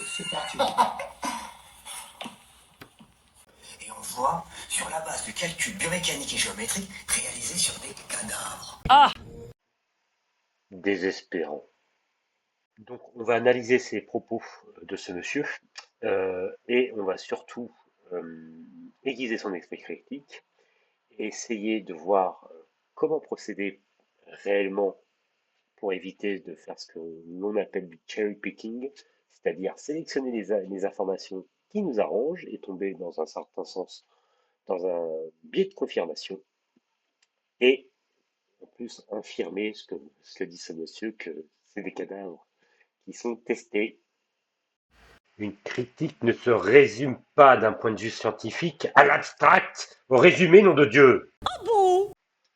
C'est parti. Et on voit sur la base de calculs biomécaniques et géométriques réalisés sur des cadavres. Désespérant. Donc on va analyser ces propos de ce monsieur et on va surtout aiguiser son esprit critique et essayer de voir comment procéder réellement pour éviter de faire ce que l'on appelle du cherry picking, c'est-à-dire sélectionner les informations qui nous arrangent et tomber dans un certain sens dans un biais de confirmation et en plus infirmer ce que dit ce monsieur que c'est des cadavres qui sont testés. Une critique ne se résume pas d'un point de vue scientifique à l'abstract, au résumé, nom de Dieu.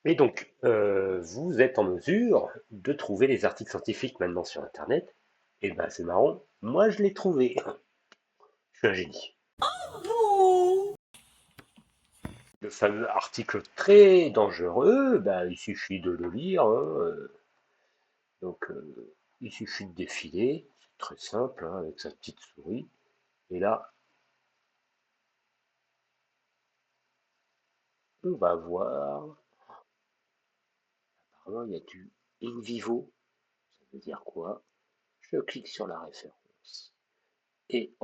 Et donc, vous êtes en mesure de trouver les articles scientifiques maintenant sur Internet. Et ben, c'est marrant, moi je l'ai trouvé. Je suis un génie. Le fameux article très dangereux, ben, il suffit de le lire. Hein, donc, il suffit de défiler, c'est très simple, hein, avec sa petite souris. Et là, on va voir. Apparemment, il y a du in vivo. Ça veut dire quoi? Je clique sur la référence. Et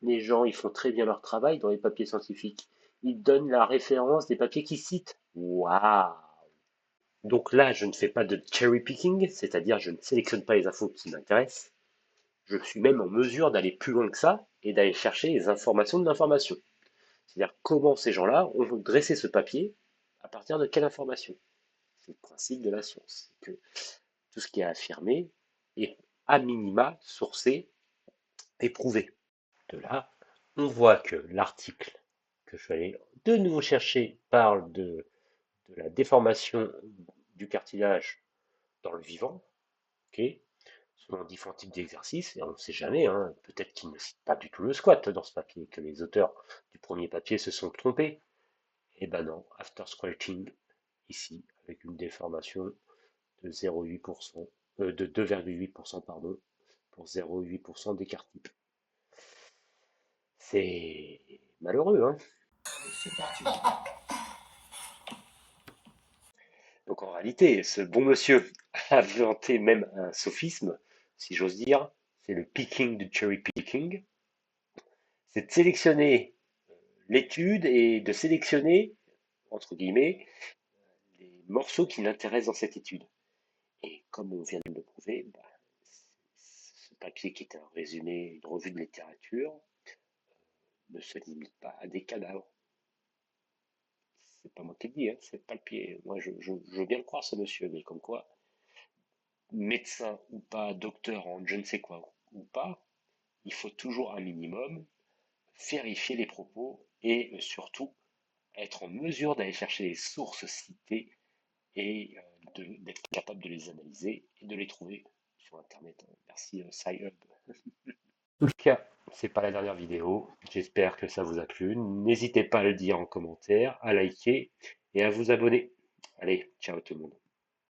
les gens, ils font très bien leur travail dans les papiers scientifiques. Ils donnent la référence des papiers qu'ils citent. Waouh! Donc là, je ne fais pas de cherry picking, c'est-à-dire je ne sélectionne pas les infos qui m'intéressent. Je suis même en mesure d'aller plus loin que ça et d'aller chercher les informations de l'information. C'est-à-dire comment ces gens-là ont dressé ce papier à partir de quelle information. C'est le principe de la science. C'est que tout ce qui est affirmé est à minima sourcé et prouvé. De là, on voit que l'article que je vais aller de nouveau chercher parle de la déformation du cartilage dans le vivant, ok, selon différents types d'exercices, et on ne sait jamais, hein, peut-être qu'il ne cite pas du tout le squat dans ce papier, que les auteurs du premier papier se sont trompés. Et ben non, after squatting, ici, avec une déformation de 0,8%, de 2,8%, pardon, pour 0,8% d'écart type. C'est malheureux, hein. C'est parti. Donc en réalité, ce bon monsieur a inventé même un sophisme, si j'ose dire, c'est le picking du cherry picking. C'est de sélectionner l'étude et de sélectionner, entre guillemets, les morceaux qui l'intéressent dans cette étude. Et comme on vient de le prouver, bah, ce papier qui est un résumé, une revue de littérature, ne se limite pas à des cadavres. C'est pas moi qui le dis, hein, c'est pas le pied. Moi, je veux bien le croire, ce monsieur, mais comme quoi, médecin ou pas, docteur en je ne sais quoi ou pas, il faut toujours un minimum vérifier les propos et surtout être en mesure d'aller chercher les sources citées et d'être capable de les analyser et de les trouver sur Internet. Merci SciHub. En tout cas, c'est pas la dernière vidéo. J'espère que ça vous a plu. N'hésitez pas à le dire en commentaire, à liker et à vous abonner. Allez, ciao tout le monde.